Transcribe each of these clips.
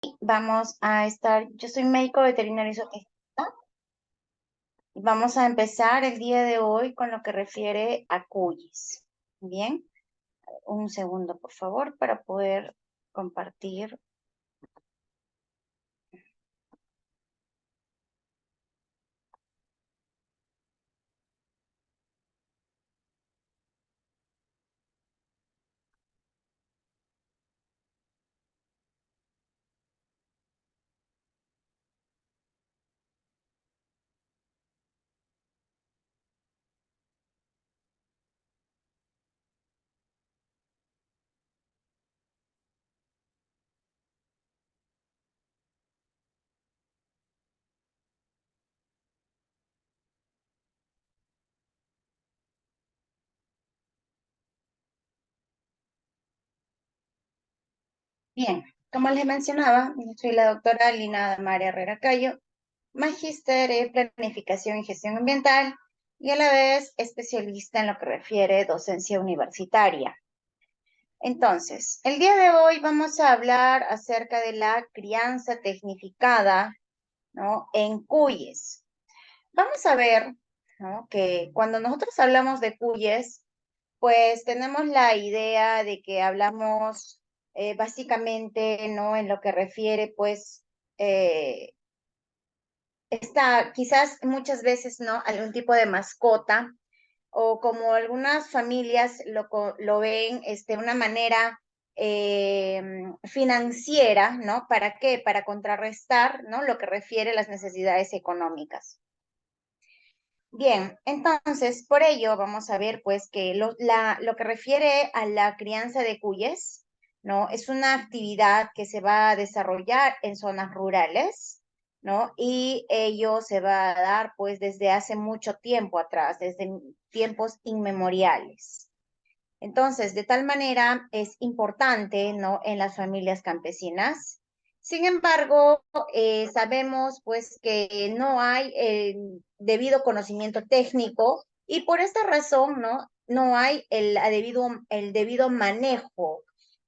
Yo soy médico veterinario zootecnista y vamos a empezar el día de hoy con lo que refiere a cuyes. Bien, un segundo por favor para poder compartir. Bien, como les mencionaba, yo soy la doctora Lina María Herrera Cayo, magíster en planificación y gestión ambiental y a la vez especialista en lo que refiere docencia universitaria. Entonces, el día de hoy vamos a hablar acerca de la crianza tecnificada, ¿no?, en cuyes. Vamos a ver, ¿no?, que cuando nosotros hablamos de cuyes, pues tenemos la idea de que hablamos básicamente, ¿no?, en lo que refiere, pues, eh, quizás muchas veces, ¿no?, algún tipo de mascota o como algunas familias lo ven, una manera financiera, ¿no? ¿Para qué? Para contrarrestar, ¿no?, lo que refiere a las necesidades económicas. Bien, entonces, por ello vamos a ver, pues, que lo que refiere a la crianza de cuyes, ¿no? Es una actividad que se va a desarrollar en zonas rurales, ¿no? Y ello se va a dar, pues, desde hace mucho tiempo atrás, desde tiempos inmemoriales. Entonces, de tal manera es importante, ¿no?, en las familias campesinas. Sin embargo, sabemos pues que no hay debido conocimiento técnico y por esta razón, ¿no?, no hay el debido manejo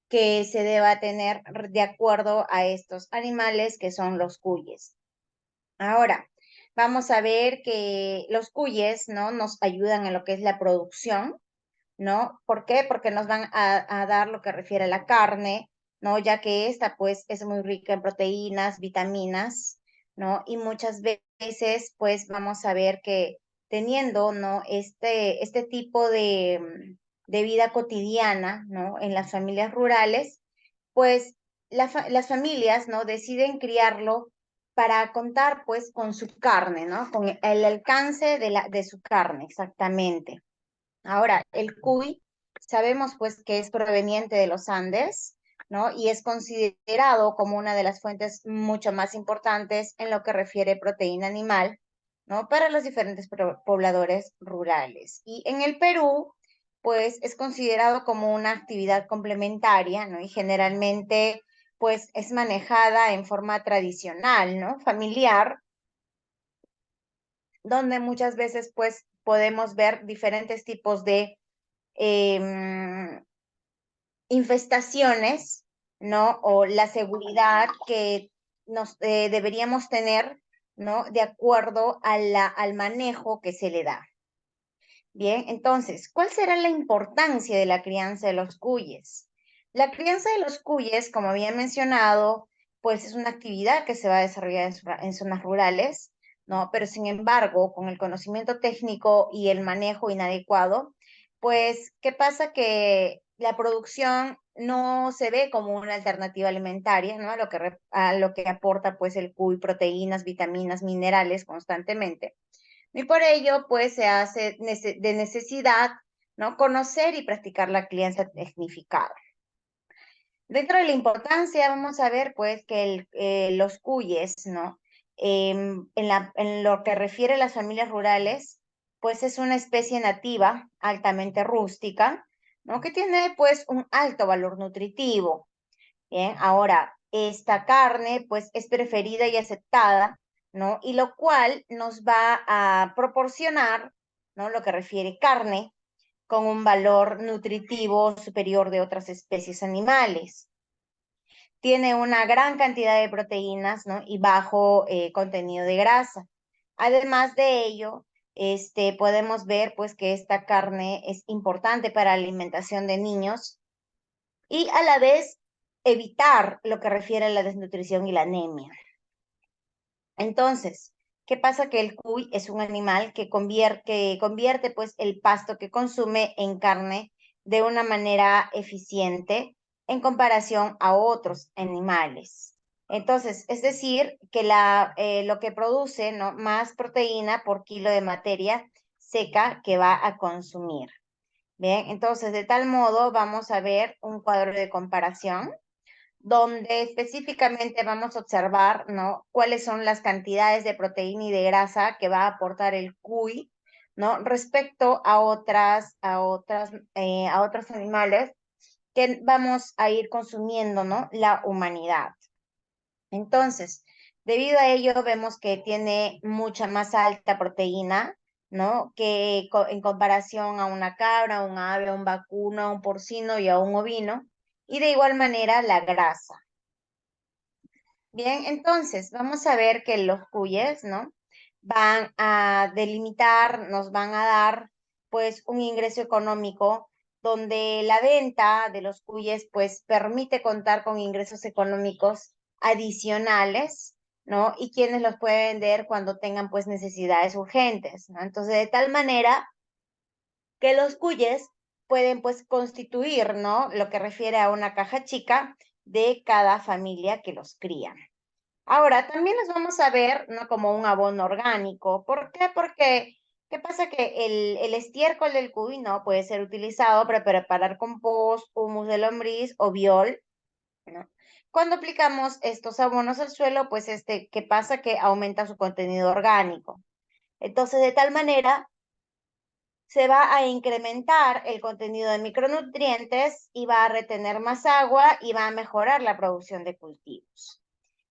que se deba tener de acuerdo a estos animales que son los cuyes. Ahora, vamos a ver que los cuyes, ¿no?, nos ayudan en lo que es la producción, ¿no? ¿Por qué? Porque nos van a dar lo que refiere a la carne, ¿no? Ya que esta, pues, es muy rica en proteínas, vitaminas, ¿no? Y muchas veces, pues, vamos a ver que teniendo, ¿no?, este tipo de vida cotidiana, ¿no?, en las familias rurales, pues, las familias, ¿no?, deciden criarlo para contar, pues, con su carne, ¿no? Con el alcance de su carne, exactamente. Ahora, el cuy, sabemos pues que es proveniente de los Andes, ¿no? Y es considerado como una de las fuentes mucho más importantes en lo que refiere proteína animal, ¿no?, para los diferentes pobladores rurales. Y en el Perú, pues es considerado como una actividad complementaria, ¿no? Y generalmente, pues es manejada en forma tradicional, ¿no?, familiar, donde muchas veces, pues, podemos ver diferentes tipos de em, infestaciones, ¿no? O la seguridad que nos deberíamos tener, ¿no?, de acuerdo al manejo que se le da. Bien, entonces, ¿cuál será la importancia de la crianza de los cuyes? La crianza de los cuyes, como había mencionado, pues es una actividad que se va a desarrollar en zonas rurales, ¿no? Pero sin embargo, con el conocimiento técnico y el manejo inadecuado, pues, ¿qué pasa? Que la producción no se ve como una alternativa alimentaria, ¿no?, a lo que aporta, pues, el cuy, proteínas, vitaminas, minerales constantemente. Y por ello, pues, se hace de necesidad, ¿no?, conocer y practicar la crianza tecnificada. Dentro de la importancia, vamos a ver, pues, que los cuyes, ¿no?, en lo que refiere a las familias rurales, pues, es una especie nativa, altamente rústica, ¿no?, que tiene, pues, un alto valor nutritivo. Bien, ahora, esta carne, pues, es preferida y aceptada, ¿no? Y lo cual nos va a proporcionar, ¿no?, lo que refiere carne con un valor nutritivo superior de otras especies animales. tiene una gran cantidad de proteínas, ¿no? Y bajo contenido de grasa. Además de ello, podemos ver pues que esta carne es importante para la alimentación de niños y a la vez evitar lo que refiere a la desnutrición y la anemia. Entonces, ¿qué pasa? Que el cuy es un animal que convierte pues el pasto que consume en carne de una manera eficiente en comparación a otros animales. Entonces, es decir, que lo que produce, ¿no? Más proteína por kilo de materia seca que va a consumir. Bien, entonces de tal modo vamos a ver un cuadro de comparación donde específicamente vamos a observar, ¿no? Cuáles son las cantidades de proteína y de grasa que va a aportar el cuy, ¿no? Respecto a otros animales que vamos a ir consumiendo, ¿no? La humanidad. Entonces, debido a ello, vemos que tiene mucha más alta proteína, ¿no? Que en comparación a una cabra, a un ave, a un vacuno, a un porcino y a un ovino. Y de igual manera, la grasa. Bien, entonces vamos a ver que los cuyes, ¿no? Van a delimitar, nos van a dar pues un ingreso económico donde la venta de los cuyes pues permite contar con ingresos económicos adicionales, ¿no? Y quienes los pueden vender cuando tengan pues necesidades urgentes, ¿no? Entonces, de tal manera que los cuyes pueden pues constituir, ¿no? Lo que refiere a una caja chica de cada familia que los cría. Ahora, también los vamos a ver, ¿no? Como un abono orgánico. ¿Por qué? Porque, ¿qué pasa? Que el estiércol del cuy, ¿no? Puede ser utilizado para preparar compost, humus de lombriz o biol, ¿no? Cuando aplicamos estos abonos al suelo, pues ¿qué pasa? Que aumenta su contenido orgánico. Entonces, de tal manera, se va a incrementar el contenido de micronutrientes y va a retener más agua y va a mejorar la producción de cultivos.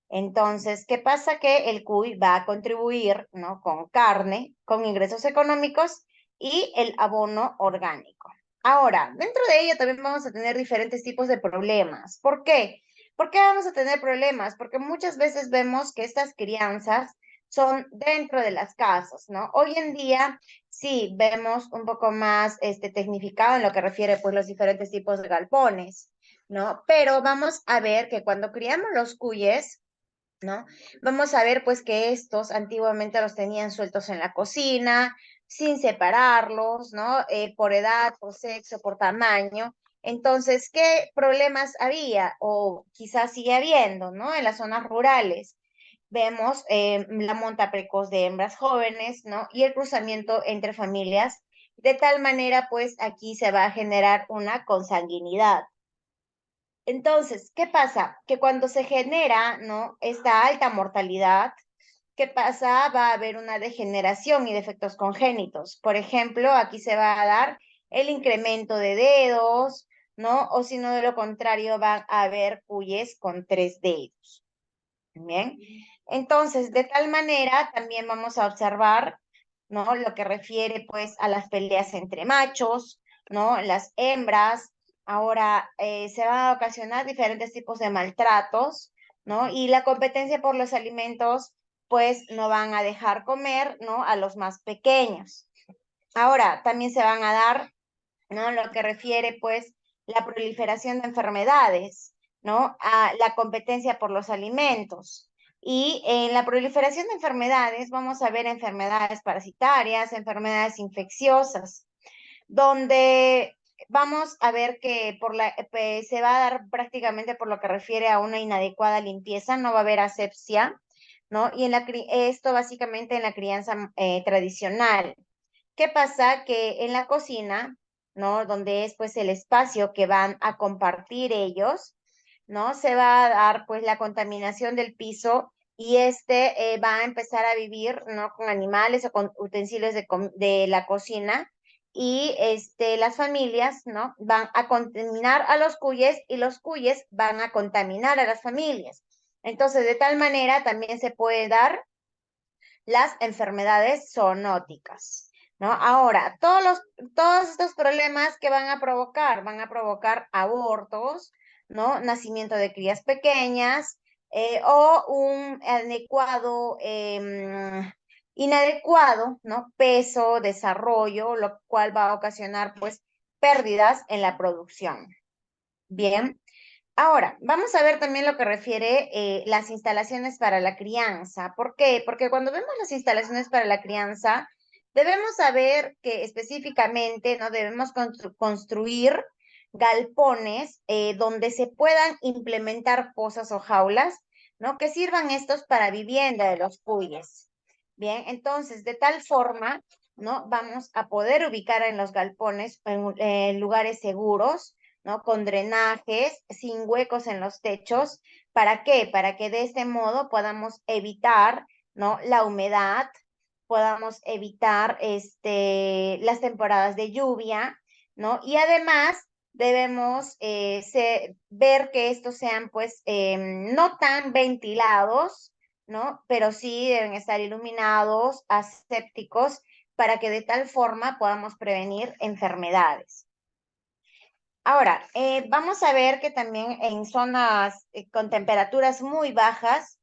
Entonces, ¿qué pasa? Que el cuy va a contribuir, ¿no? Con carne, con ingresos económicos y el abono orgánico. Ahora, dentro de ello también vamos a tener diferentes tipos de problemas. ¿Por qué? ¿Por qué vamos a tener problemas? Porque muchas veces vemos que estas crianzas son dentro de las casas, ¿no? Hoy en día sí vemos un poco más tecnificado en lo que refiere pues los diferentes tipos de galpones, ¿no? Pero vamos a ver que cuando criamos los cuyes, ¿no? Vamos a ver pues que estos antiguamente los tenían sueltos en la cocina, sin separarlos, ¿no? Por edad, por sexo, por tamaño. Entonces, ¿qué problemas había? O quizás sigue habiendo, ¿no? En las zonas rurales. Vemos la monta precoz de hembras jóvenes, ¿no? Y el cruzamiento entre familias. De tal manera, pues aquí se va a generar una consanguinidad. Entonces, ¿qué pasa? Que cuando se genera, ¿no? Esta alta mortalidad, ¿qué pasa? Va a haber una degeneración y defectos congénitos. Por ejemplo, aquí se va a dar el incremento de dedos, ¿no? O si no, de lo contrario, van a haber cuyes con 3 dedos. Bien. Entonces, de tal manera, también vamos a observar, ¿no? Lo que refiere, pues, a las peleas entre machos, ¿no? Las hembras. Ahora, se van a ocasionar diferentes tipos de maltratos, ¿no? Y la competencia por los alimentos, pues, no van a dejar comer, ¿no? A los más pequeños. Ahora, también se van a dar, ¿no? Lo que refiere, pues, la proliferación de enfermedades, ¿no? A la competencia por los alimentos. Y en la proliferación de enfermedades vamos a ver enfermedades parasitarias, enfermedades infecciosas, donde vamos a ver que se va a dar prácticamente por lo que refiere a una inadecuada limpieza, no va a haber asepsia, ¿no? Y esto básicamente en la crianza tradicional. ¿Qué pasa? Que en la cocina, ¿no? Donde es pues el espacio que van a compartir ellos, ¿no? Se va a dar pues la contaminación del piso y va a empezar a vivir, ¿no? Con animales o con utensilios de la cocina y las familias, ¿no? Van a contaminar a los cuyes y los cuyes van a contaminar a las familias. Entonces, de tal manera también se puede dar las enfermedades zoonóticas, ¿no? Ahora, todos estos problemas que van a provocar abortos, ¿no? Nacimiento de crías pequeñas o un adecuado, inadecuado, ¿no? Peso, desarrollo, lo cual va a ocasionar, pues, pérdidas en la producción. Bien. Ahora, vamos a ver también lo que refiere las instalaciones para la crianza. ¿Por qué? Porque cuando vemos las instalaciones para la crianza, debemos saber que específicamente no debemos construir galpones donde se puedan implementar pozas o jaulas, ¿no? Que sirvan estos para vivienda de los cuyes. Bien, entonces, de tal forma, ¿no? Vamos a poder ubicar en los galpones en lugares seguros, ¿no? Con drenajes, sin huecos en los techos. ¿Para qué? Para que de este modo podamos evitar, ¿no? La humedad, podamos evitar las temporadas de lluvia, ¿no? Y además debemos ver que estos sean, pues, no tan ventilados, ¿no? Pero sí deben estar iluminados, asépticos, para que de tal forma podamos prevenir enfermedades. Ahora, vamos a ver que también en zonas con temperaturas muy bajas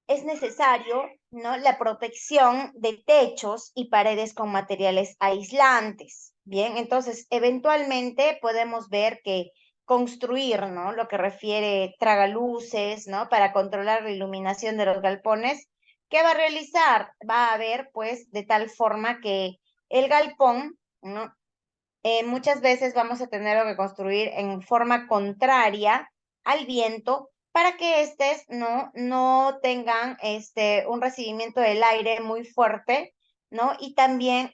es necesario, ¿no? La protección de techos y paredes con materiales aislantes. Bien, entonces eventualmente podemos ver que construir, ¿no? Lo que refiere tragaluces, ¿no? Para controlar la iluminación de los galpones, ¿qué va a realizar? Va a haber, pues, de tal forma que el galpón, ¿no? Muchas veces vamos a tener que construir en forma contraria al viento para que estos no tengan un recibimiento del aire muy fuerte, ¿no? Y también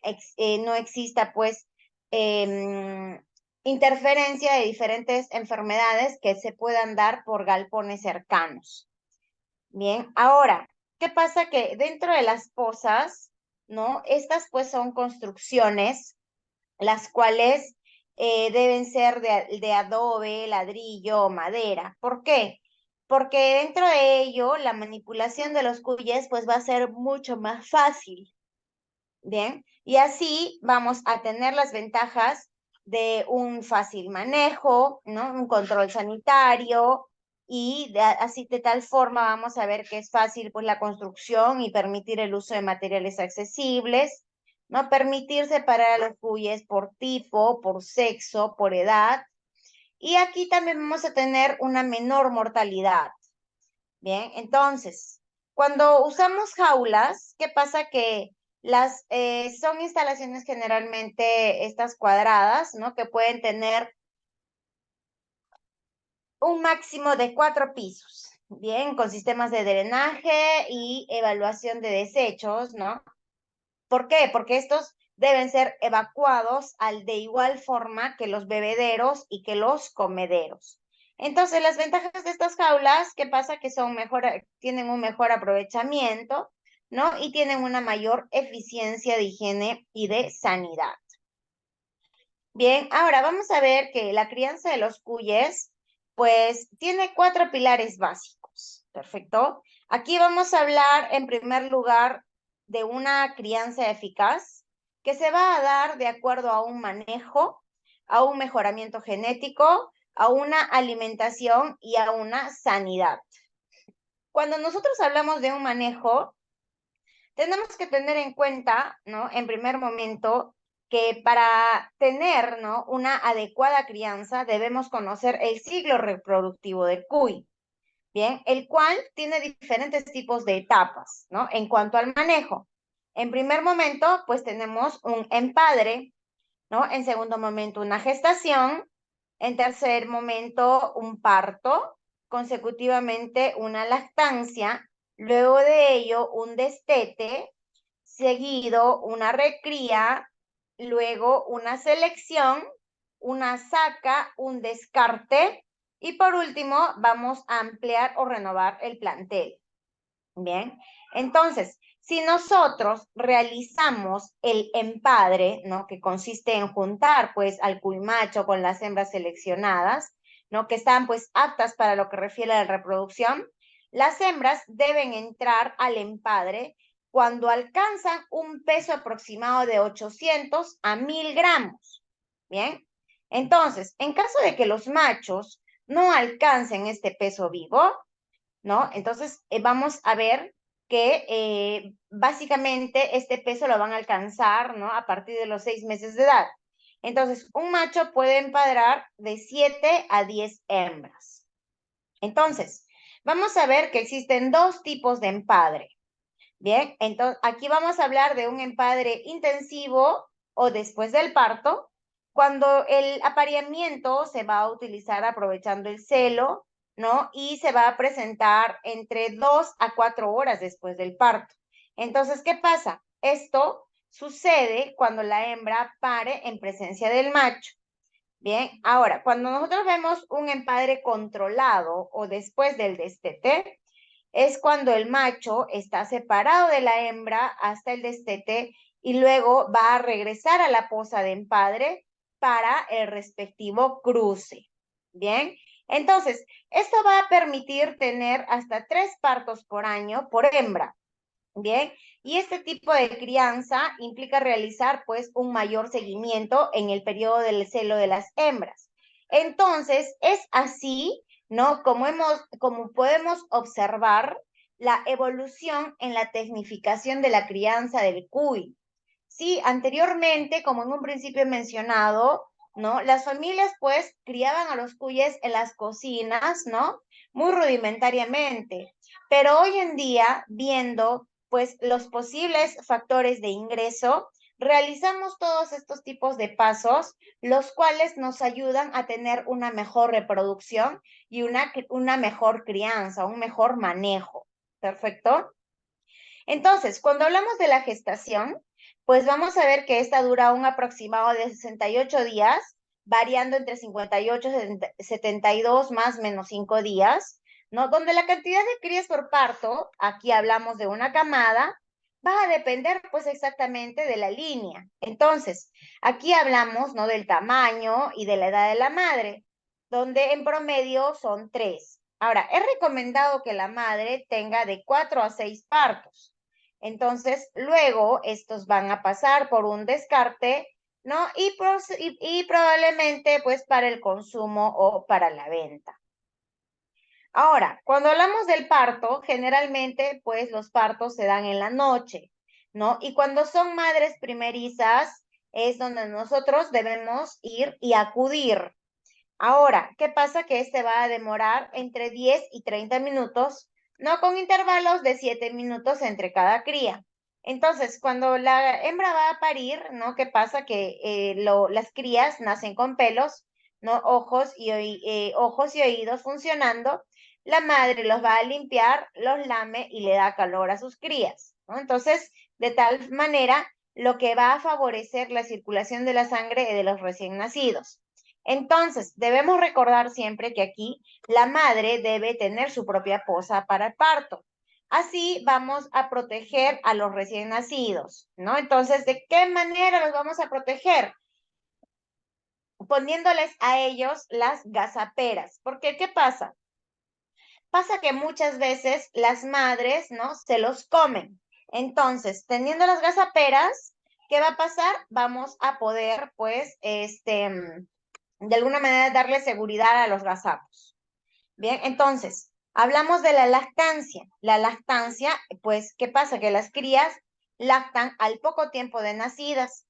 no exista, pues, em, interferencia de diferentes enfermedades que se puedan dar por galpones cercanos. Bien, ahora, ¿qué pasa? Que dentro de las pozas, ¿no? Estas, pues, son construcciones las cuales deben ser de adobe, ladrillo o madera. ¿Por qué? Porque dentro de ello la manipulación de los cuyes pues va a ser mucho más fácil. Bien, y así vamos a tener las ventajas de un fácil manejo, ¿no? Un control sanitario y así de tal forma vamos a ver que es fácil pues la construcción y permitir el uso de materiales accesibles, ¿no? Permitir separar a los cuyes por tipo, por sexo, por edad. Y aquí también vamos a tener una menor mortalidad. Bien, entonces, cuando usamos jaulas, ¿qué pasa? Que son instalaciones generalmente estas cuadradas, ¿no? Que pueden tener un máximo de 4 pisos, bien, con sistemas de drenaje y evaluación de desechos, ¿no? ¿Por qué? Porque estos deben ser evacuados de igual forma que los bebederos y que los comederos. Entonces, las ventajas de estas jaulas, ¿qué pasa? Que tienen un mejor aprovechamiento, ¿no? Y tienen una mayor eficiencia de higiene y de sanidad. Bien, ahora vamos a ver que la crianza de los cuyes, pues, tiene 4 pilares básicos. Perfecto. Aquí vamos a hablar, en primer lugar, de una crianza eficaz que se va a dar de acuerdo a un manejo, a un mejoramiento genético, a una alimentación y a una sanidad. Cuando nosotros hablamos de un manejo, tenemos que tener en cuenta, ¿no? En primer momento, que para tener, ¿no? Una adecuada crianza debemos conocer el ciclo reproductivo del cuy, ¿bien? El cual tiene diferentes tipos de etapas, ¿no? En cuanto al manejo. En primer momento, pues tenemos un empadre, ¿no? En segundo momento, una gestación. En tercer momento, un parto. Consecutivamente, una lactancia. Luego de ello, un destete. Seguido, una recría. Luego, una selección. Una saca, un descarte. Y por último, vamos a ampliar o renovar el plantel. Bien, entonces, si nosotros realizamos el empadre, ¿no? Que consiste en juntar, pues, al cuimacho con las hembras seleccionadas, ¿no? Que están, pues, aptas para lo que refiere a la reproducción, las hembras deben entrar al empadre cuando alcanzan un peso aproximado de 800 a 1000 gramos. Bien, Entonces, en caso de que los machos no alcancen este peso vivo, ¿no? Entonces, vamos a ver que básicamente este peso lo van a alcanzar, ¿no? A partir de los 6 meses de edad. Entonces, un macho puede empadrar de 7 a 10 hembras. Entonces, vamos a ver que existen dos tipos de empadre. Bien, entonces aquí vamos a hablar de un empadre intensivo o después del parto, cuando el apareamiento se va a utilizar aprovechando el celo, ¿no? Y se va a presentar entre 2 a 4 horas después del parto. Entonces, ¿qué pasa? Esto sucede cuando la hembra pare en presencia del macho. Bien, ahora, cuando nosotros vemos un empadre controlado o después del destete, es cuando el macho está separado de la hembra hasta el destete y luego va a regresar a la posa de empadre para el respectivo cruce. Bien, entonces, esto va a permitir tener hasta 3 partos por año por hembra. Bien, y este tipo de crianza implica realizar pues un mayor seguimiento en el periodo del celo de las hembras. Entonces, es así, ¿no? Como podemos observar la evolución en la tecnificación de la crianza del cuy. Sí, anteriormente, como en un principio he mencionado, ¿no? Las familias pues criaban a los cuyes en las cocinas, ¿no? Muy rudimentariamente. Pero hoy en día, viendo pues los posibles factores de ingreso, realizamos todos estos tipos de pasos, los cuales nos ayudan a tener una mejor reproducción y una mejor crianza, un mejor manejo. ¿Perfecto? Entonces, cuando hablamos de la gestación, pues vamos a ver que esta dura un aproximado de 68 días, variando entre 58 y 72 más menos 5 días, ¿no? Donde la cantidad de crías por parto, aquí hablamos de una camada, va a depender pues exactamente de la línea. Entonces, aquí hablamos, ¿no? Del tamaño y de la edad de la madre, donde en promedio son 3. Ahora, es recomendado que la madre tenga de 4 a 6 partos. Entonces, luego estos van a pasar por un descarte, ¿no? Y probablemente pues para el consumo o para la venta. Ahora, cuando hablamos del parto, generalmente pues los partos se dan en la noche, ¿no? Y cuando son madres primerizas es donde nosotros debemos ir y acudir. Ahora, ¿qué pasa? Que este va a demorar entre 10 y 30 minutos, no con intervalos de 7 minutos entre cada cría. Entonces, cuando la hembra va a parir, ¿no? ¿Qué pasa? Que las crías nacen con pelos, ¿no? Ojos y oídos funcionando. La madre los va a limpiar, los lame y le da calor a sus crías, ¿no? Entonces, de tal manera, lo que va a favorecer la circulación de la sangre de los recién nacidos. Entonces, debemos recordar siempre que aquí la madre debe tener su propia posa para el parto. Así vamos a proteger a los recién nacidos, ¿no? Entonces, ¿de qué manera los vamos a proteger? Poniéndoles a ellos las gazaperas. Porque, ¿qué pasa? Pasa que muchas veces las madres, ¿no? Se los comen. Entonces, teniendo las gazaperas, ¿qué va a pasar? Vamos a poder, pues, de alguna manera darle seguridad a los gazapos. Bien, entonces, hablamos de la lactancia. La lactancia, pues, ¿qué pasa? Que las crías lactan al poco tiempo de nacidas.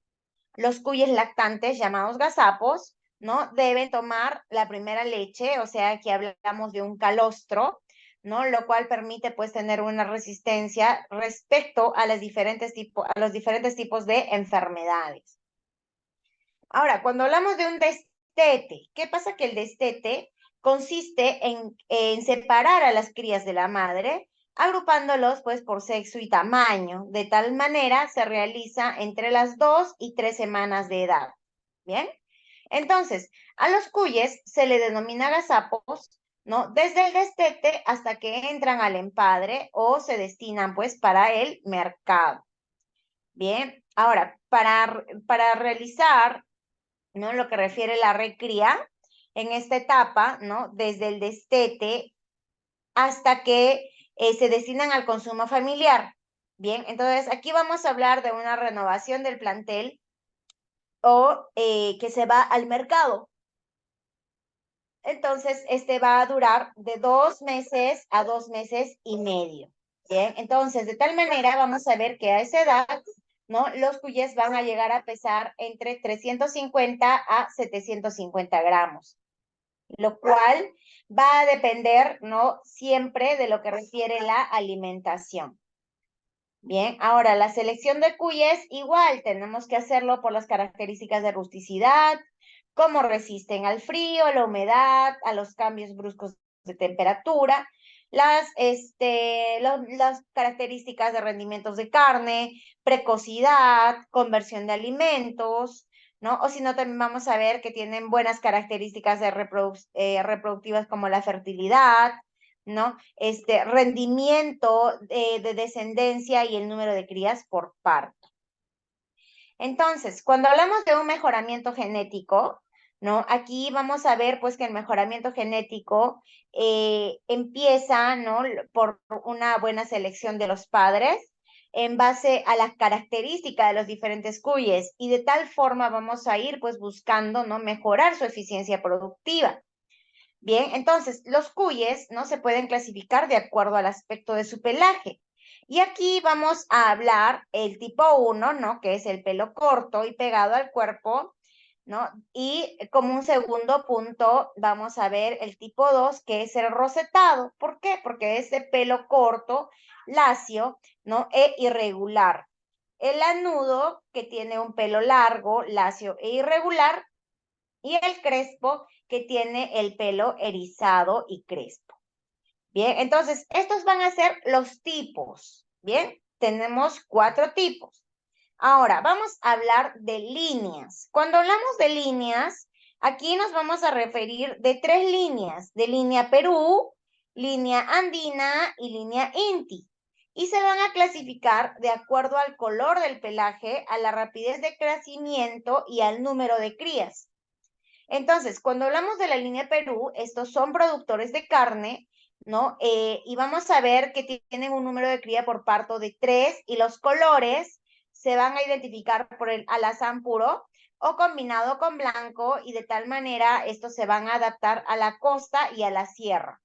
Los cuyes lactantes, llamados gazapos, ¿no? Deben tomar la primera leche, o sea, aquí hablamos de un calostro, ¿no? Lo cual permite, pues, tener una resistencia respecto a, a los diferentes tipos de enfermedades. Ahora, cuando hablamos de un destete, ¿qué pasa? Que el destete consiste en separar a las crías de la madre, agrupándolos pues por sexo y tamaño. De tal manera se realiza entre las 2 y 3 semanas de edad. ¿Bien? Entonces, a los cuyes se le denomina gazapos, ¿no? Desde el destete hasta que entran al empadre o se destinan pues para el mercado. Bien, ahora, para realizar, ¿no? Lo que refiere la recría en esta etapa, ¿no? Desde el destete hasta que se destinan al consumo familiar. Bien, entonces aquí vamos a hablar de una renovación del plantel o que se va al mercado. Entonces, este va a durar de 2 meses a 2 meses y medio. Bien, entonces, de tal manera vamos a ver que a esa edad, ¿no? Los cuyes van a llegar a pesar entre 350 a 750 gramos, lo cual va a depender, ¿no? Siempre de lo que refiere la alimentación. Bien, ahora la selección de cuyes, igual tenemos que hacerlo por las características de rusticidad, cómo resisten al frío, a la humedad, a los cambios bruscos de temperatura, las características de rendimientos de carne, precocidad, conversión de alimentos, ¿no? O si no, también vamos a ver que tienen buenas características de reproductivas como la fertilidad, ¿no? Rendimiento de descendencia y el número de crías por parto. Entonces, cuando hablamos de un mejoramiento genético, ¿no? Aquí vamos a ver, pues, que el mejoramiento genético empieza, ¿no? Por una buena selección de los padres en base a las características de los diferentes cuyes y de tal forma vamos a ir, pues, buscando, ¿no? Mejorar su eficiencia productiva. Bien, entonces los cuyes no se pueden clasificar de acuerdo al aspecto de su pelaje. Y aquí vamos a hablar el tipo 1, ¿no? Que es el pelo corto y pegado al cuerpo, ¿no? Y como un segundo punto vamos a ver el tipo 2, que es el rosetado. ¿Por qué? Porque es de pelo corto, lacio, ¿no? E irregular. El lanudo, que tiene un pelo largo, lacio e irregular, y el crespo, que tiene el pelo erizado y crespo. Bien, entonces estos van a ser los tipos. Bien, tenemos 4 tipos. Ahora, vamos a hablar de líneas. Cuando hablamos de líneas, aquí nos vamos a referir de 3 líneas, de línea Perú, línea andina y línea Inti. Y se van a clasificar de acuerdo al color del pelaje, a la rapidez de crecimiento y al número de crías. Entonces, cuando hablamos de la línea Perú, estos son productores de carne, ¿no? Y vamos a ver que tienen un número de cría por parto de 3 y los colores se van a identificar por el alazán puro o combinado con blanco y de tal manera estos se van a adaptar a la costa y a la sierra.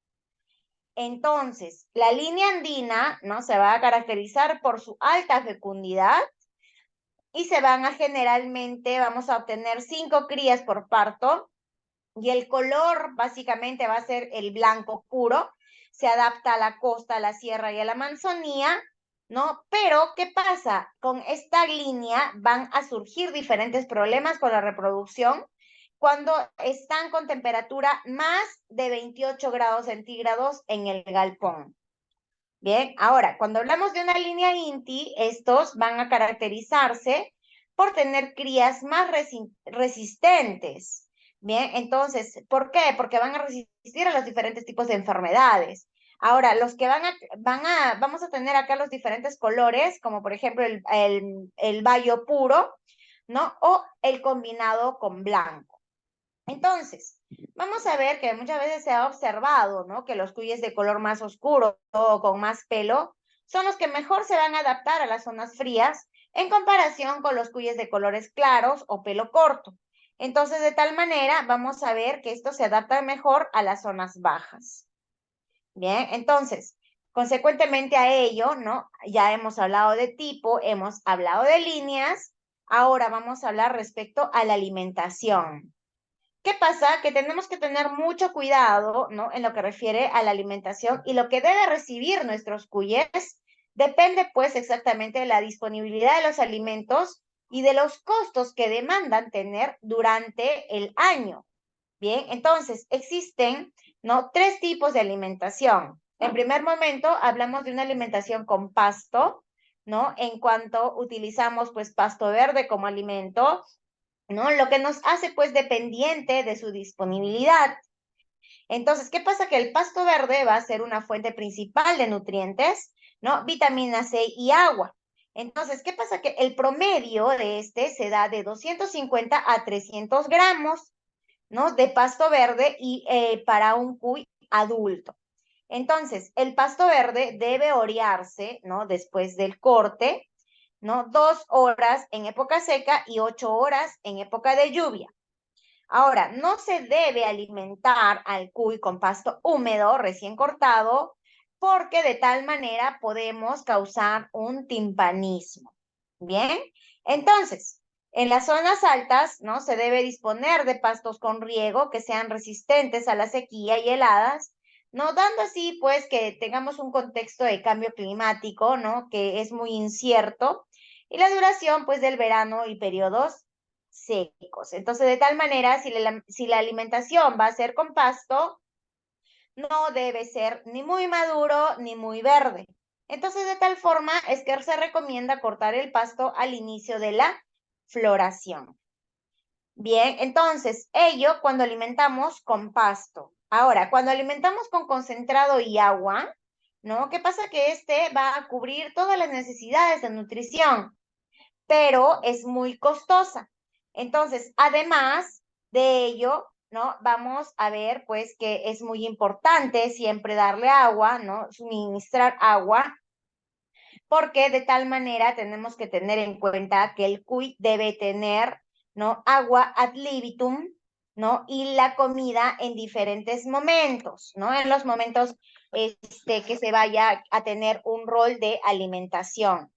Entonces, la línea andina, ¿no? Se va a caracterizar por su alta fecundidad y se van a generalmente, vamos a obtener 5 crías por parto y el color básicamente va a ser el blanco puro, se adapta a la costa, a la sierra y a la Amazonía, ¿no? Pero, ¿qué pasa? Con esta línea van a surgir diferentes problemas con la reproducción cuando están con temperatura más de 28 grados centígrados en el galpón. Bien, ahora, cuando hablamos de una línea INTI, estos van a caracterizarse por tener crías más resistentes. Bien, entonces, ¿por qué? Porque van a resistir a los diferentes tipos de enfermedades. Ahora, los que vamos a tener acá los diferentes colores, como por ejemplo el bayo puro, ¿no? O el combinado con blanco. Entonces, vamos a ver que muchas veces se ha observado, ¿no? Que los cuyes de color más oscuro o con más pelo son los que mejor se van a adaptar a las zonas frías en comparación con los cuyes de colores claros o pelo corto. Entonces, de tal manera, vamos a ver que estos se adaptan mejor a las zonas bajas. Bien, entonces, consecuentemente a ello, ¿no? Ya hemos hablado de tipo, hemos hablado de líneas, ahora vamos a hablar respecto a la alimentación. ¿Qué pasa? Que tenemos que tener mucho cuidado, ¿no? En lo que refiere a la alimentación y lo que debe recibir nuestros cuyes depende pues exactamente de la disponibilidad de los alimentos y de los costos que demandan tener durante el año. Bien, entonces existen, ¿no? 3 tipos de alimentación. En primer momento hablamos de una alimentación con pasto, ¿no? En cuanto utilizamos pues pasto verde como alimento, ¿no? Lo que nos hace pues dependiente de su disponibilidad. Entonces, ¿qué pasa? Que el pasto verde va a ser una fuente principal de nutrientes, ¿no? Vitamina C y agua. Entonces, ¿qué pasa? Que el promedio de este se da de 250 a 300 gramos, ¿no? De pasto verde y para un cuy adulto. Entonces, el pasto verde debe orearse, ¿no? Después del corte, ¿no? 2 horas en época seca y 8 horas en época de lluvia. Ahora, no se debe alimentar al cuy con pasto húmedo recién cortado porque de tal manera podemos causar un timpanismo. Bien, entonces, en las zonas altas, ¿no? Se debe disponer de pastos con riego que sean resistentes a la sequía y heladas, ¿no? Dando así, pues, que tengamos un contexto de cambio climático, ¿no? Que es muy incierto y la duración, pues, del verano y periodos secos. Entonces, de tal manera, si la alimentación va a ser con pasto, no debe ser ni muy maduro ni muy verde. Entonces, de tal forma es que se recomienda cortar el pasto al inicio de la floración. Bien, entonces, ello cuando alimentamos con pasto. Ahora, cuando alimentamos con concentrado y agua, ¿no? ¿Qué pasa? Que este va a cubrir todas las necesidades de nutrición, pero es muy costosa. Entonces, además de ello, ¿no? Vamos a ver, pues, que es muy importante siempre darle agua, ¿no? Suministrar agua, porque de tal manera tenemos que tener en cuenta que el cuy debe tener, ¿no? Agua ad libitum, ¿no? Y la comida en diferentes momentos, ¿no? En los momentos que se vaya a tener un rol de alimentación.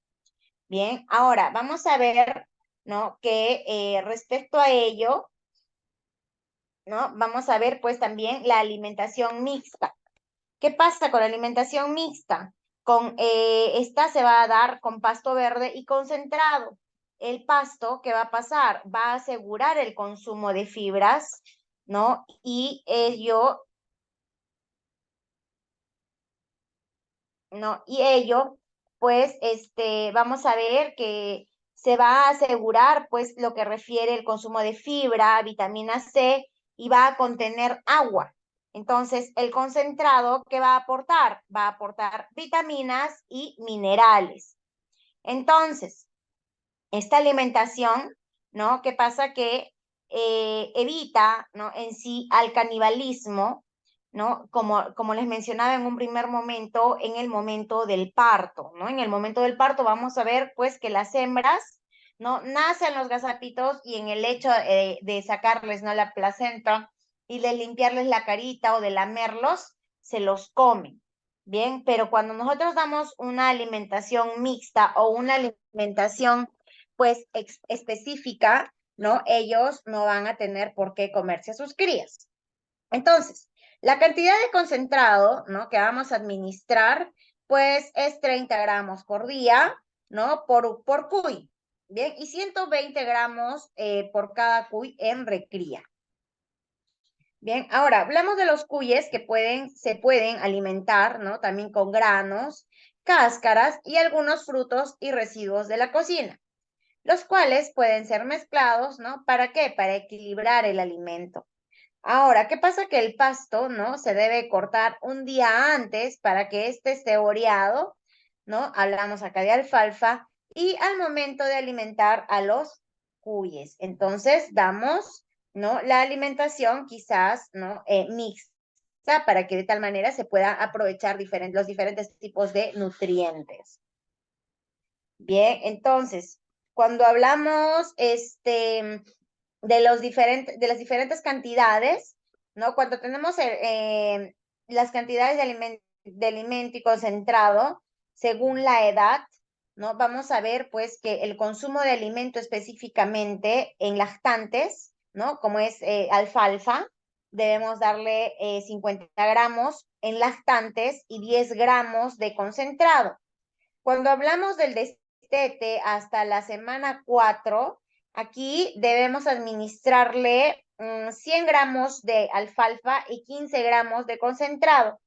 Bien, ahora vamos a ver, ¿no? Que respecto a ello, ¿no? Vamos a ver pues también la alimentación mixta. ¿Qué pasa con la alimentación mixta? Esta se va a dar con pasto verde y concentrado. El pasto, ¿qué va a pasar? Va a asegurar el consumo de fibras, ¿no? Y ello, ¿no? Y ello, pues, vamos a ver que se va a asegurar, pues, lo que refiere el consumo de fibra, vitamina C, y va a contener agua. Entonces, el concentrado, ¿qué va a aportar? Va a aportar vitaminas y minerales. Entonces, esta alimentación, ¿no? ¿Qué pasa? Que evita, ¿no? En sí al canibalismo, ¿no? Como les mencionaba en un primer momento, en el momento del parto, ¿no? En el momento del parto vamos a ver, pues, que las hembras, ¿no? Nacen los gazapitos y en el hecho de sacarles, ¿no? La placenta y de limpiarles la carita o de lamerlos, se los comen. Bien, pero cuando nosotros damos una alimentación mixta o una alimentación pues específica, ¿no? Ellos no van a tener por qué comerse a sus crías. Entonces, la cantidad de concentrado, ¿no? Que vamos a administrar, pues es 30 gramos por día, ¿no? Por cuy, ¿bien? Y 120 gramos por cada cuy en recría. Bien, ahora hablamos de los cuyes que se pueden alimentar, ¿no? También con granos, cáscaras y algunos frutos y residuos de la cocina, los cuales pueden ser mezclados, ¿no? ¿Para qué? Para equilibrar el alimento. Ahora, ¿qué pasa? Que el pasto, ¿no? Se debe cortar un día antes para que éste esté oreado, ¿no? Hablamos acá de alfalfa y al momento de alimentar a los cuyes. Entonces, damos, ¿no? La alimentación quizás, ¿no? Mixta para que de tal manera se pueda aprovechar los diferentes tipos de nutrientes. Bien, entonces, cuando hablamos de las diferentes cantidades, ¿no? Cuando tenemos las cantidades de alimento y concentrado, según la edad, ¿no? Vamos a ver, pues, que el consumo de alimento específicamente en lactantes, ¿no? Como es alfalfa, debemos darle 50 gramos en lactantes y 10 gramos de concentrado. Cuando hablamos del destete hasta la semana 4, aquí debemos administrarle 100 gramos de alfalfa y 15 gramos de concentrado.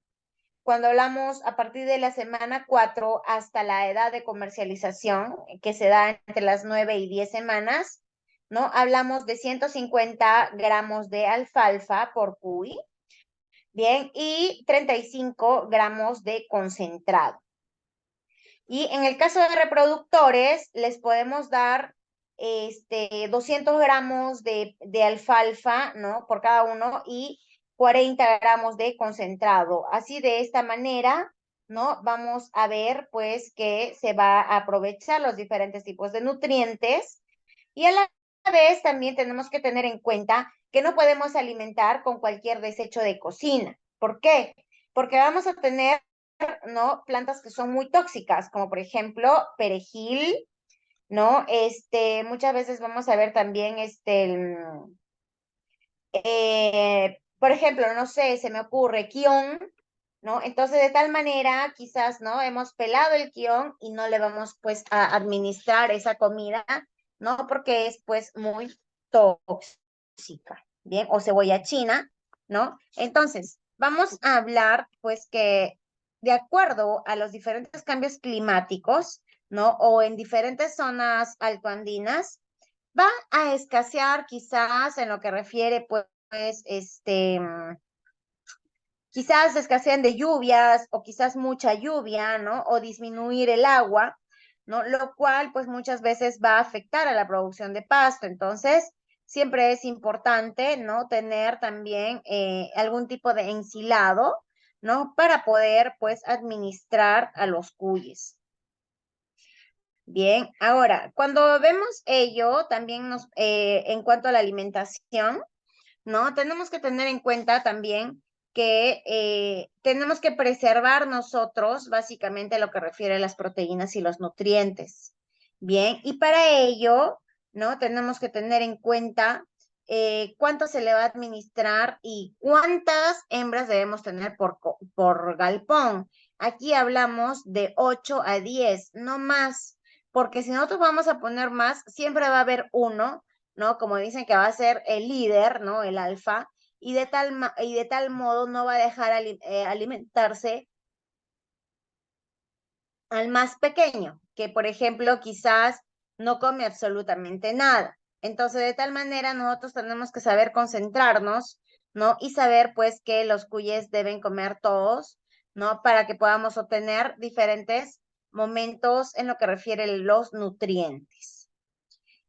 Cuando hablamos a partir de la semana 4 hasta la edad de comercialización, que se da entre las 9 y 10 semanas, ¿no? Hablamos de 150 gramos de alfalfa por cuy, bien, y 35 gramos de concentrado. Y en el caso de reproductores, les podemos dar 200 gramos de alfalfa, ¿no? Por cada uno y 40 gramos de concentrado. Así de esta manera, ¿no? Vamos a ver, pues, que se va a aprovechar los diferentes tipos de nutrientes y a la vez también tenemos que tener en cuenta que no podemos alimentar con cualquier desecho de cocina. ¿Por qué? Porque vamos a tener, ¿no? Plantas que son muy tóxicas, como por ejemplo perejil, ¿no? Muchas veces vamos a ver también por ejemplo, no sé, se me ocurre guión, ¿no? Entonces, de tal manera, quizás, ¿no? Hemos pelado el guión y no le vamos, pues, a administrar esa comida, ¿no? Porque es, pues, muy tóxica, ¿bien? O cebolla china, ¿no? Entonces, vamos a hablar, pues, que de acuerdo a los diferentes cambios climáticos, ¿no? O en diferentes zonas altoandinas, va a escasear quizás en lo que refiere, pues, quizás escasean de lluvias o quizás mucha lluvia, ¿no? O disminuir el agua, ¿no? Lo cual, pues, muchas veces va a afectar a la producción de pasto. Entonces, siempre es importante, ¿no? Tener también algún tipo de ensilado, ¿no? Para poder, pues, administrar a los cuyes. Bien, ahora, cuando vemos ello, también en cuanto a la alimentación, ¿no? Tenemos que tener en cuenta también que tenemos que preservar nosotros básicamente lo que refiere a las proteínas y los nutrientes. Bien, y para ello, ¿no? Tenemos que tener en cuenta cuánto se le va a administrar y cuántas hembras debemos tener por galpón. Aquí hablamos de 8 a 10, no más, porque si nosotros vamos a poner más, siempre va a haber uno, ¿no? Como dicen que va a ser el líder, ¿no? El alfa, y de tal modo no va a dejar alimentarse al más pequeño, que por ejemplo quizás no come absolutamente nada. Entonces, de tal manera nosotros tenemos que saber concentrarnos, ¿no? Y saber pues que los cuyes deben comer todos, ¿no? Para que podamos obtener diferentes momentos en lo que refiere los nutrientes.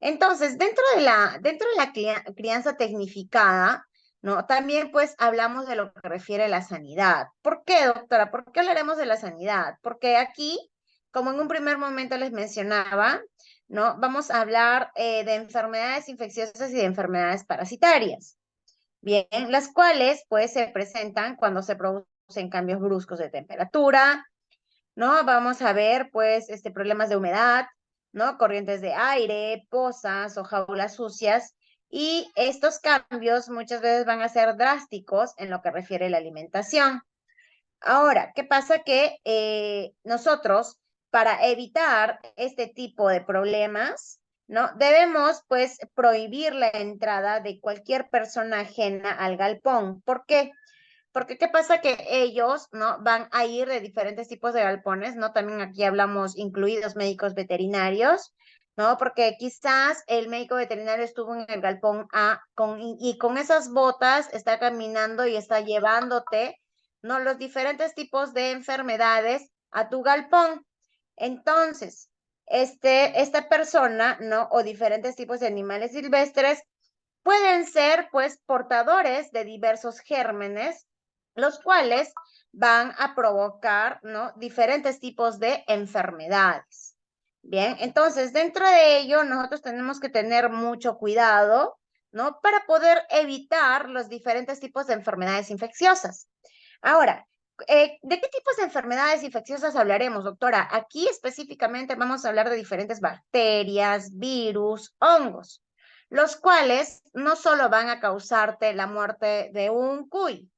Entonces, dentro de la crianza tecnificada, ¿no? También pues hablamos de lo que refiere a la sanidad. ¿Por qué, doctora? ¿Por qué hablaremos de la sanidad? Porque aquí, como en un primer momento les mencionaba, ¿no? Vamos a hablar de enfermedades infecciosas y de enfermedades parasitarias. Bien, las cuales pues se presentan cuando se producen cambios bruscos de temperatura, ¿no? Vamos a ver, pues, problemas de humedad, ¿no? Corrientes de aire, pozas o jaulas sucias. Y estos cambios muchas veces van a ser drásticos en lo que refiere a la alimentación. Ahora, ¿qué pasa? Que nosotros, para evitar este tipo de problemas, ¿no? Debemos, pues, prohibir la entrada de cualquier persona ajena al galpón. ¿Por qué? Porque qué pasa que ellos, ¿no? Van a ir de diferentes tipos de galpones, ¿no? También aquí hablamos incluidos médicos veterinarios, ¿no? Porque quizás el médico veterinario estuvo en el galpón A y con esas botas está caminando y está llevándote, ¿no? Los diferentes tipos de enfermedades a tu galpón. Entonces, esta persona, ¿no? O diferentes tipos de animales silvestres pueden ser, pues, portadores de diversos gérmenes, los cuales van a provocar, ¿no? Diferentes tipos de enfermedades. Bien, entonces, dentro de ello, nosotros tenemos que tener mucho cuidado, ¿no? Para poder evitar los diferentes tipos de enfermedades infecciosas. Ahora, ¿de qué tipos de enfermedades infecciosas hablaremos, doctora? Aquí específicamente vamos a hablar de diferentes bacterias, virus, hongos, los cuales no solo van a causarte la muerte de un cuy,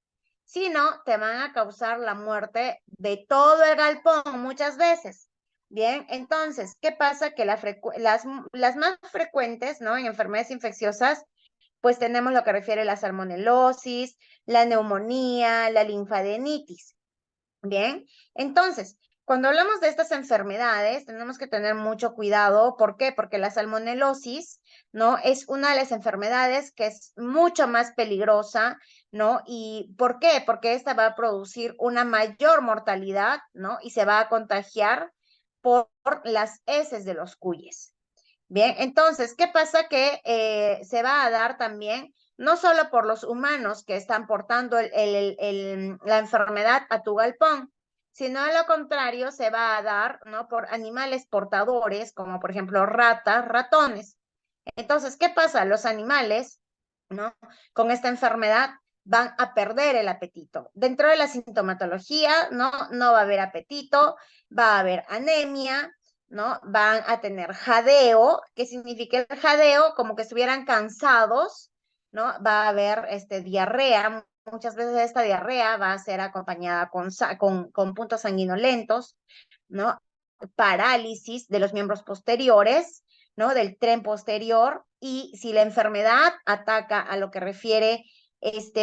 sino te van a causar la muerte de todo el galpón muchas veces. Bien, entonces, ¿qué pasa? Que las más frecuentes, ¿no? En enfermedades infecciosas pues tenemos lo que refiere a la salmonelosis, la neumonía, la linfadenitis. Bien, entonces, cuando hablamos de estas enfermedades, tenemos que tener mucho cuidado. ¿Por qué? Porque la salmonelosis, ¿no? Es una de las enfermedades que es mucho más peligrosa, ¿no? ¿Y por qué? Porque esta va a producir una mayor mortalidad, ¿no? Y se va a contagiar por las heces de los cuyes. Bien, entonces, ¿qué pasa? Que se va a dar también, no solo por los humanos que están portando la enfermedad a tu galpón, sino a lo contrario, se va a dar, ¿no? Por animales portadores, como por ejemplo ratas, ratones. Entonces, ¿qué pasa? Los animales, ¿no? Con esta enfermedad van a perder el apetito. Dentro de la sintomatología, no va a haber apetito, va a haber anemia, ¿no? Van a tener jadeo. ¿Qué significa el jadeo? Como que estuvieran cansados, ¿no? Va a haber diarrea. Muchas veces esta diarrea va a ser acompañada con puntos sanguinolentos, ¿no? Parálisis de los miembros posteriores, ¿no? Del tren posterior. Y si la enfermedad ataca a lo que refiere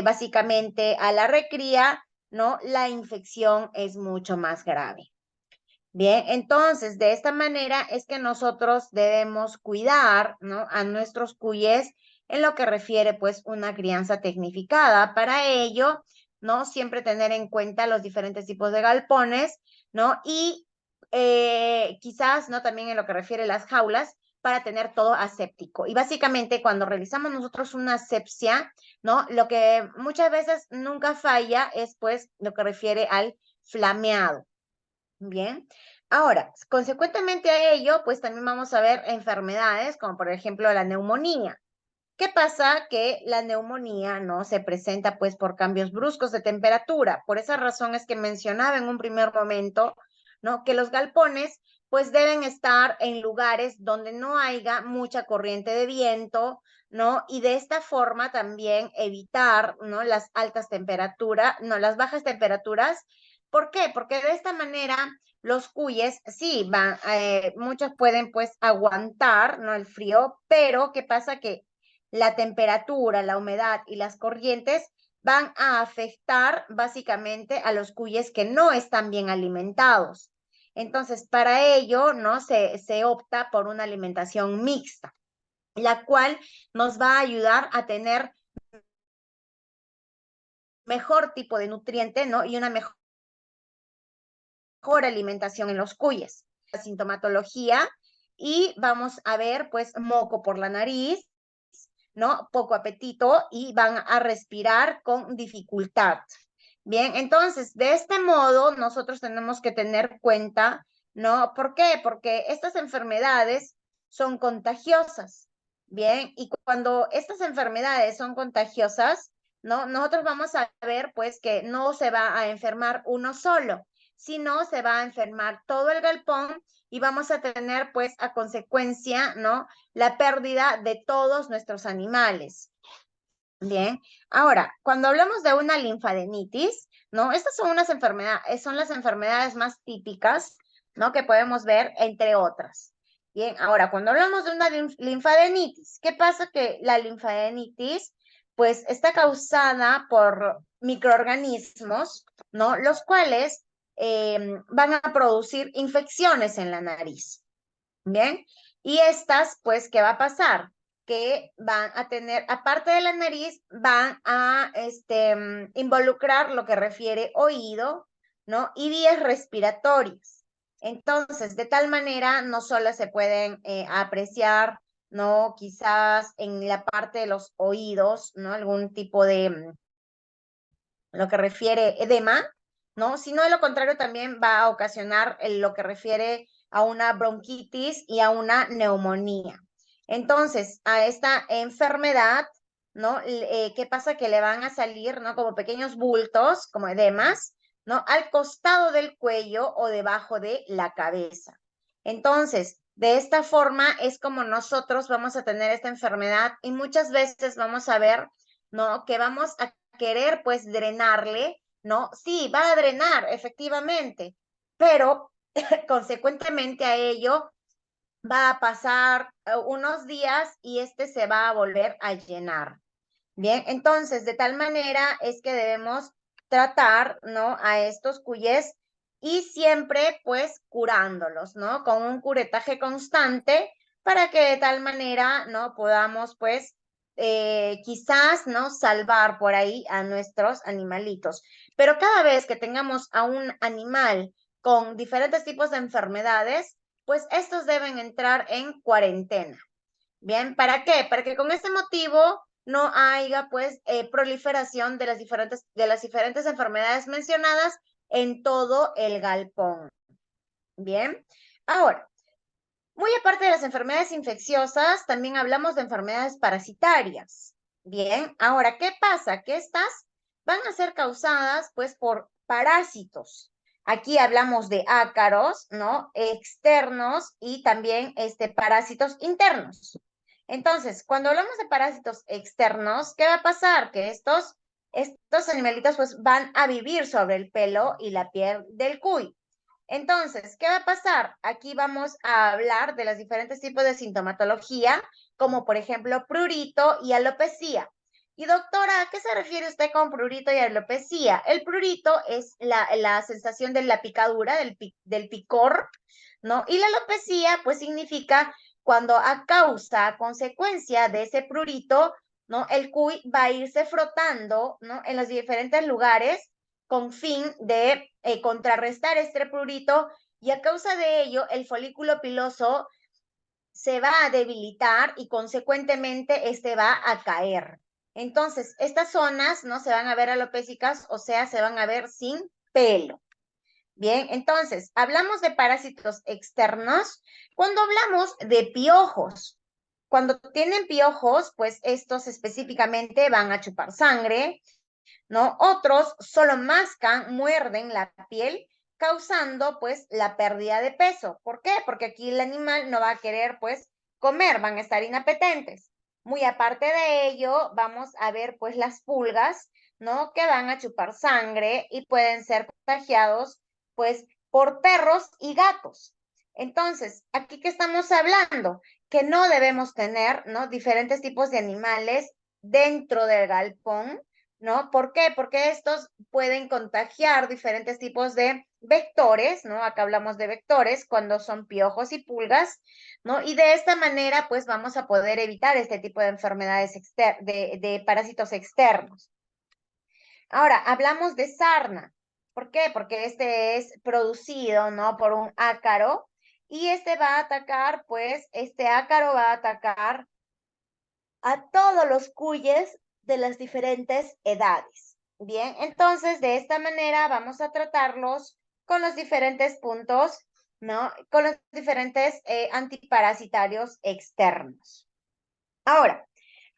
básicamente a la recría, ¿no? La infección es mucho más grave. Bien, entonces de esta manera es que nosotros debemos cuidar, ¿no? A nuestros cuyes en lo que refiere pues una crianza tecnificada. Para ello, ¿no? Siempre tener en cuenta los diferentes tipos de galpones, ¿no? Y quizás, ¿no? También en lo que refiere a las jaulas, para tener todo aséptico. Y básicamente cuando realizamos nosotros una asepsia, ¿no? Lo que muchas veces nunca falla es pues lo que refiere al flameado. Bien, ahora, consecuentemente a ello, pues también vamos a ver enfermedades como por ejemplo la neumonía. ¿Qué pasa? Que la neumonía no se presenta pues por cambios bruscos de temperatura. Por esa razón es que mencionaba en un primer momento, ¿no? Que los galpones pues deben estar en lugares donde no haya mucha corriente de viento, ¿no? Y de esta forma también evitar, ¿no? Las altas temperaturas, no, las bajas temperaturas. ¿Por qué? Porque de esta manera los cuyes sí van, muchos pueden pues aguantar, ¿no? El frío, pero ¿qué pasa? Que la temperatura, la humedad y las corrientes van a afectar básicamente a los cuyes que no están bien alimentados. Entonces, para ello, ¿no? Se opta por una alimentación mixta, la cual nos va a ayudar a tener mejor tipo de nutriente, ¿no? Y una mejor alimentación en los cuyes. La sintomatología, y vamos a ver, pues, moco por la nariz, ¿no? Poco apetito y van a respirar con dificultad. Bien, entonces, de este modo, nosotros tenemos que tener cuenta, ¿no? ¿Por qué? Porque estas enfermedades son contagiosas. Bien, y cuando estas enfermedades son contagiosas, ¿no? Nosotros vamos a ver, pues, que no se va a enfermar uno solo, sino se va a enfermar todo el galpón y vamos a tener, pues, a consecuencia, ¿no? La pérdida de todos nuestros animales. Bien, ahora, cuando hablamos de una linfadenitis, ¿no? Estas son son las enfermedades más típicas, ¿no? Que podemos ver, entre otras. Bien, ahora, cuando hablamos de una linfadenitis, ¿qué pasa? Que la linfadenitis, pues, está causada por microorganismos, ¿no? Los cuales van a producir infecciones en la nariz. Bien, y estas, pues, ¿qué va a pasar? Que van a tener, aparte de la nariz, van a involucrar lo que refiere oído, ¿no? Y vías respiratorias. Entonces, de tal manera, no solo se pueden apreciar, ¿no? Quizás en la parte de los oídos, ¿no? Algún tipo de, lo que refiere edema, ¿no? Sino de lo contrario también va a ocasionar lo que refiere a una bronquitis y a una neumonía. Entonces, a esta enfermedad, ¿no? ¿Qué pasa? Que le van a salir, ¿no? Como pequeños bultos, como edemas, ¿no? Al costado del cuello o debajo de la cabeza. Entonces, de esta forma es como nosotros vamos a tener esta enfermedad y muchas veces vamos a ver, ¿no? Que vamos a querer pues drenarle, ¿no? Sí, va a drenar, efectivamente, pero consecuentemente a ello va a pasar unos días y se va a volver a llenar. Bien, entonces, de tal manera es que debemos tratar, ¿no? A estos cuyes y siempre, pues, curándolos, ¿no? Con un curetaje constante para que de tal manera, ¿no? Podamos, pues, quizás, ¿no? Salvar por ahí a nuestros animalitos. Pero cada vez que tengamos a un animal con diferentes tipos de enfermedades, pues estos deben entrar en cuarentena. Bien, ¿para qué? Para que con este motivo no haya pues proliferación de las diferentes enfermedades mencionadas en todo el galpón. Bien, ahora, Muy aparte de las enfermedades infecciosas, también hablamos de enfermedades parasitarias. Bien, ahora, ¿qué pasa? Que estas van a ser causadas, pues, por parásitos. Aquí hablamos de ácaros, ¿no? Externos y también parásitos internos. Entonces, cuando hablamos de parásitos externos, ¿qué va a pasar? Que estos animalitos, pues, van a vivir sobre el pelo y la piel del cuy. Entonces, ¿qué va a pasar? Aquí vamos a hablar de los diferentes tipos de sintomatología, como por ejemplo prurito y alopecia. Y doctora, ¿a qué se refiere usted con prurito y alopecia? El prurito es la sensación de la picadura, del picor, ¿no? Y la alopecia, pues significa cuando a consecuencia de ese prurito, ¿no? El cuy va a irse frotando, ¿no? En los diferentes lugares con fin de contrarrestar este prurito y a causa de ello el folículo piloso se va a debilitar y consecuentemente este va a caer. Entonces, estas zonas no se van a ver alopécicas, o sea, se van a ver sin pelo. Bien, entonces, hablamos de parásitos externos cuando hablamos de piojos. Cuando tienen piojos, pues estos específicamente van a chupar sangre, ¿no? Otros solo mascan, muerden la piel, causando pues la pérdida de peso. ¿Por qué? Porque aquí el animal no va a querer pues comer, van a estar inapetentes. Muy aparte de ello, vamos a ver pues las pulgas, ¿no? Que van a chupar sangre y pueden ser contagiados pues por perros y gatos. Entonces, aquí que estamos hablando, que no debemos tener, ¿no? Diferentes tipos de animales dentro del galpón, ¿no? ¿Por qué? Porque estos pueden contagiar diferentes tipos de vectores, ¿no? Acá hablamos de vectores cuando son piojos y pulgas, ¿no? Y de esta manera, pues vamos a poder evitar este tipo de enfermedades de parásitos externos. Ahora, hablamos de sarna. ¿Por qué? Porque este es producido, ¿no? Por un ácaro y este va a atacar, pues, este ácaro va a atacar a todos los cuyes de las diferentes edades. Bien, entonces de esta manera vamos a tratarlos con los diferentes puntos, ¿no? Con los diferentes antiparasitarios externos. Ahora,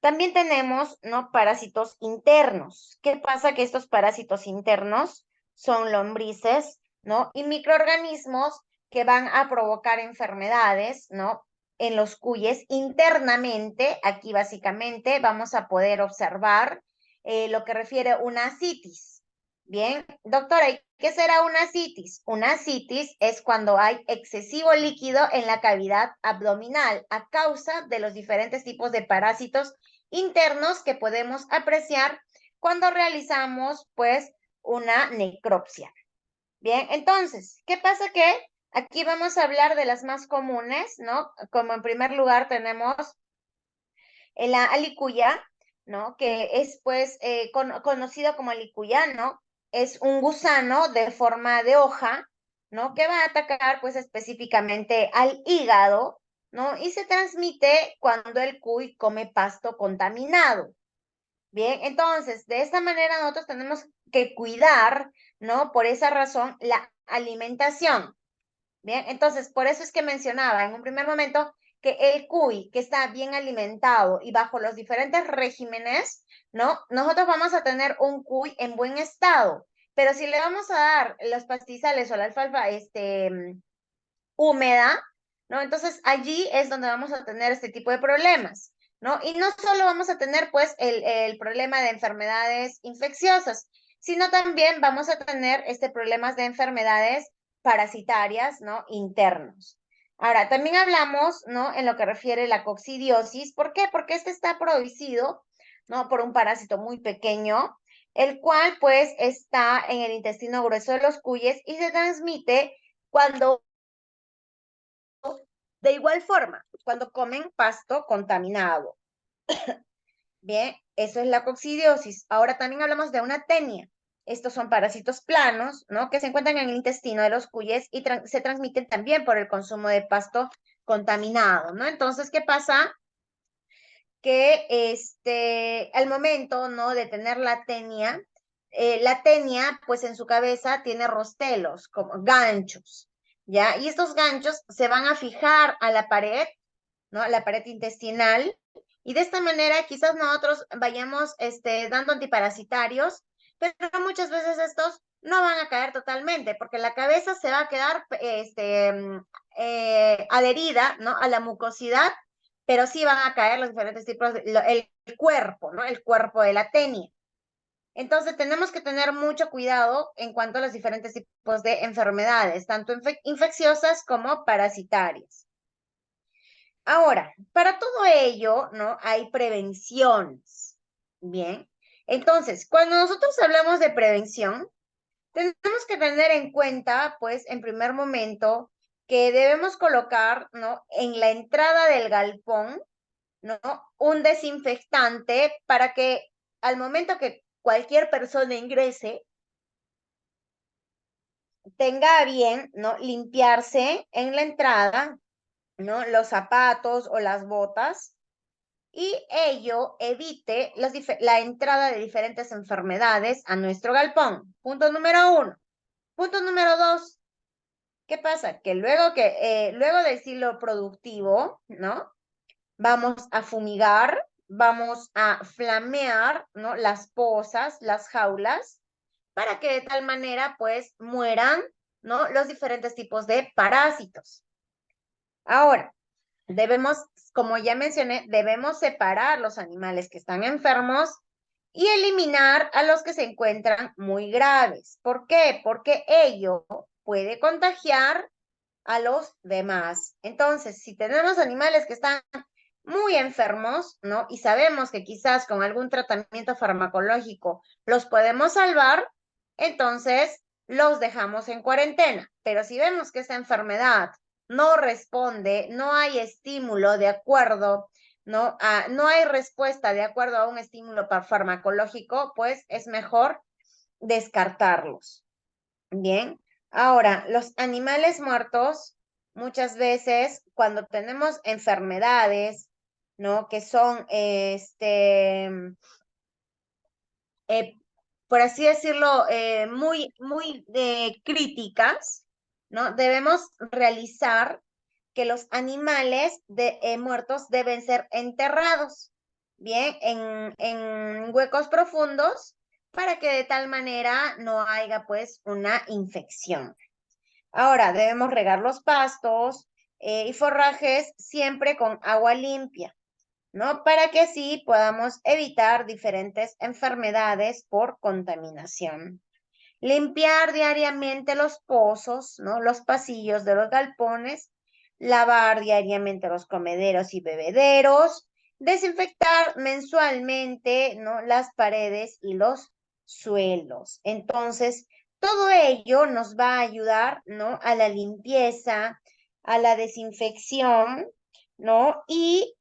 también tenemos, ¿no? Parásitos internos. ¿Qué pasa? Que estos parásitos internos son lombrices, ¿no? Y microorganismos que van a provocar enfermedades, ¿no? En los cuyes internamente, aquí básicamente vamos a poder observar lo que refiere a una asitis. Bien, doctora, ¿y qué será una asitis? Una asitis es cuando hay excesivo líquido en la cavidad abdominal a causa de los diferentes tipos de parásitos internos que podemos apreciar cuando realizamos, pues, una necropsia. Bien, entonces, ¿qué pasa? Que aquí vamos a hablar de las más comunes, ¿no? Como en primer lugar tenemos la alicuya, ¿no? Que es pues conocido como alicuyano, es un gusano de forma de hoja, ¿no? Que va a atacar pues específicamente al hígado, ¿no? Y se transmite cuando el cuy come pasto contaminado. Bien, entonces, de esta manera nosotros tenemos que cuidar, ¿no? Por esa razón, la alimentación. Bien, entonces, por eso es que mencionaba en un primer momento que el cuy que está bien alimentado y bajo los diferentes regímenes, ¿no? Nosotros vamos a tener un cuy en buen estado, pero si le vamos a dar los pastizales o la alfalfa húmeda, ¿no? Entonces allí es donde vamos a tener este tipo de problemas, ¿no? Y no solo vamos a tener pues el problema de enfermedades infecciosas, sino también vamos a tener problemas de enfermedades parasitarias, ¿no? Internos. Ahora, también hablamos, ¿no? En lo que refiere a la coccidiosis. ¿Por qué? Porque este está producido, ¿no? Por un parásito muy pequeño, el cual pues está en el intestino grueso de los cuyes y se transmite cuando de igual forma, cuando comen pasto contaminado. Bien, eso es la coccidiosis. Ahora también hablamos de una tenia. Estos son parásitos planos, ¿no? Que se encuentran en el intestino de los cuyes y se transmiten también por el consumo de pasto contaminado, ¿no? Entonces, ¿qué pasa? Que al momento, ¿no? De tener la tenia, pues en su cabeza tiene rostelos, como ganchos. ¿ya? Y estos ganchos se van a fijar a la pared, ¿no? A la pared intestinal. Y de esta manera quizás nosotros vayamos dando antiparasitarios, pero muchas veces estos no van a caer totalmente, porque la cabeza se va a quedar adherida, ¿no? A la mucosidad, pero sí van a caer los diferentes tipos, el cuerpo, ¿no? El cuerpo de la tenia. Entonces tenemos que tener mucho cuidado en cuanto a los diferentes tipos de enfermedades, tanto infecciosas como parasitarias. Ahora, para todo ello, ¿no? Hay prevenciones. Bien. Entonces, cuando nosotros hablamos de prevención, tenemos que tener en cuenta, pues, en primer momento, que debemos colocar, ¿no? En la entrada del galpón, ¿no? Un desinfectante para que al momento que cualquier persona ingrese, tenga bien, ¿no? Limpiarse en la entrada, ¿no? Los zapatos o las botas y ello evite la entrada de diferentes enfermedades a nuestro galpón. Punto número 1. Punto número 2. ¿Qué pasa? Que luego del ciclo productivo, ¿no? Vamos a fumigar, vamos a flamear, ¿no? Las pozas, las jaulas, para que de tal manera, pues, mueran, ¿no? Los diferentes tipos de parásitos. Ahora, debemos, como ya mencioné, debemos separar los animales que están enfermos y eliminar a los que se encuentran muy graves. ¿Por qué? Porque ello puede contagiar a los demás. Entonces, si tenemos animales que están muy enfermos, ¿no? Y sabemos que quizás con algún tratamiento farmacológico los podemos salvar, entonces los dejamos en cuarentena. Pero si vemos que esa enfermedad no responde, no hay estímulo de acuerdo, no hay respuesta de acuerdo a un estímulo farmacológico, pues es mejor descartarlos. Bien, ahora, los animales muertos, muchas veces cuando tenemos enfermedades, ¿no? Que son, eh, por así decirlo, muy críticas, ¿no? Debemos realizar que los animales muertos deben ser enterrados, bien, en huecos profundos para que de tal manera no haya pues una infección. Ahora, debemos regar los pastos y forrajes siempre con agua limpia, ¿no? Para que así podamos evitar diferentes enfermedades por contaminación. Limpiar diariamente los pozos, ¿no? Los pasillos de los galpones, lavar diariamente los comederos y bebederos, desinfectar mensualmente, ¿no? Las paredes y los suelos. Entonces, todo ello nos va a ayudar, ¿no? A la limpieza, a la desinfección, ¿no? Y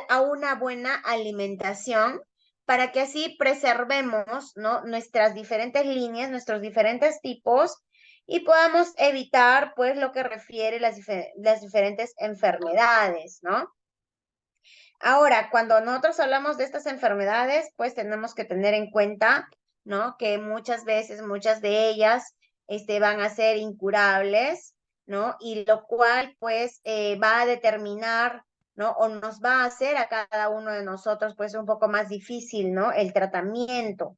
a una buena alimentación para que así preservemos, ¿no? Nuestras diferentes líneas, nuestros diferentes tipos y podamos evitar, pues, lo que refiere las diferentes enfermedades, ¿no? Ahora, cuando nosotros hablamos de estas enfermedades, pues tenemos que tener en cuenta, ¿no? Que muchas veces, muchas de ellas, van a ser incurables, ¿no? Y lo cual, pues, va a determinar, ¿no? O nos va a hacer a cada uno de nosotros, pues, un poco más difícil, ¿no? El tratamiento.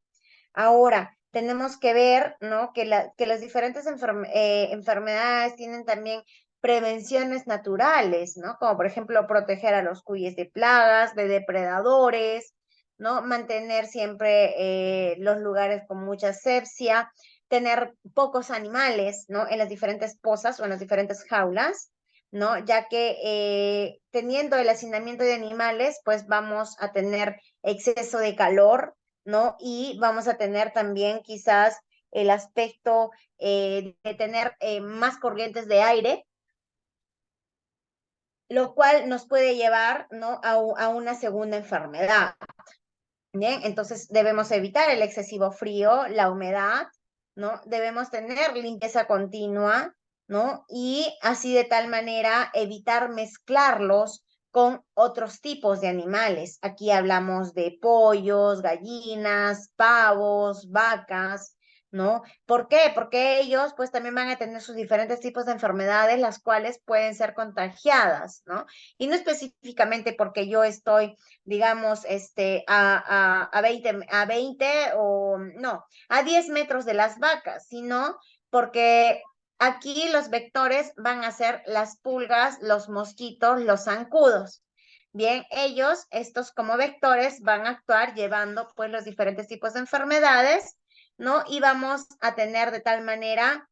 Ahora, tenemos que ver, ¿no? Que las diferentes enfermedades tienen también prevenciones naturales, ¿no? Como por ejemplo proteger a los cuyes de plagas, de depredadores, ¿no? Mantener siempre los lugares con mucha asepsia, tener pocos animales, ¿no? En las diferentes pozas o en las diferentes jaulas, ¿no? Ya que teniendo el hacinamiento de animales, pues vamos a tener exceso de calor, ¿no? Y vamos a tener también quizás el aspecto de tener más corrientes de aire, lo cual nos puede llevar, ¿no? A una segunda enfermedad. Bien, entonces debemos evitar el excesivo frío, la humedad, ¿no? Debemos tener limpieza continua, ¿no? Y así de tal manera evitar mezclarlos con otros tipos de animales. Aquí hablamos de pollos, gallinas, pavos, vacas, ¿no? ¿Por qué? Porque ellos pues también van a tener sus diferentes tipos de enfermedades, las cuales pueden ser contagiadas, ¿no? Y no específicamente porque yo estoy, digamos, a 20 o no, a 10 metros de las vacas, sino porque aquí los vectores van a ser las pulgas, los mosquitos, los zancudos. Bien, ellos, estos como vectores, van a actuar llevando pues los diferentes tipos de enfermedades, ¿no? Y vamos a tener de tal manera,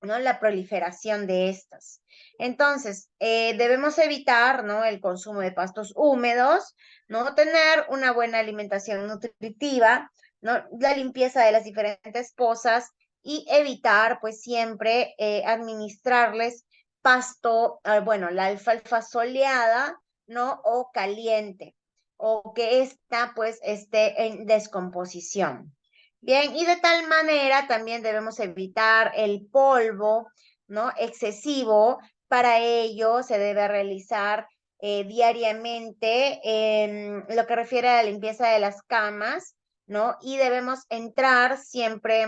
¿no? La proliferación de estas. Entonces, debemos evitar, ¿no? El consumo de pastos húmedos, ¿no? Tener una buena alimentación nutritiva, ¿no? La limpieza de las diferentes pozas y evitar, pues, siempre administrarles pasto, bueno, la alfalfa soleada, ¿no? O caliente, o que esta, pues, esté en descomposición. Bien, y de tal manera también debemos evitar el polvo, ¿no? Excesivo. Para ello se debe realizar diariamente en lo que refiere a la limpieza de las camas, ¿no? Y debemos entrar siempre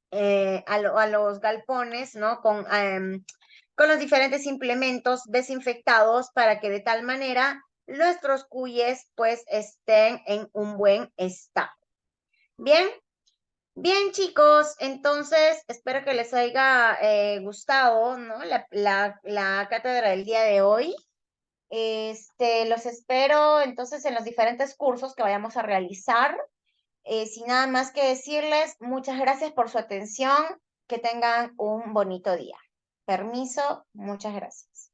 a los galpones, ¿no? Con los diferentes implementos desinfectados para que de tal manera nuestros cuyes pues estén en un buen estado. Bien. Bien, chicos, entonces espero que les haya gustado, ¿no? La cátedra del día de hoy. Los espero entonces en los diferentes cursos que vayamos a realizar. Sin nada más que decirles, muchas gracias por su atención. Que tengan un bonito día. Permiso, muchas gracias.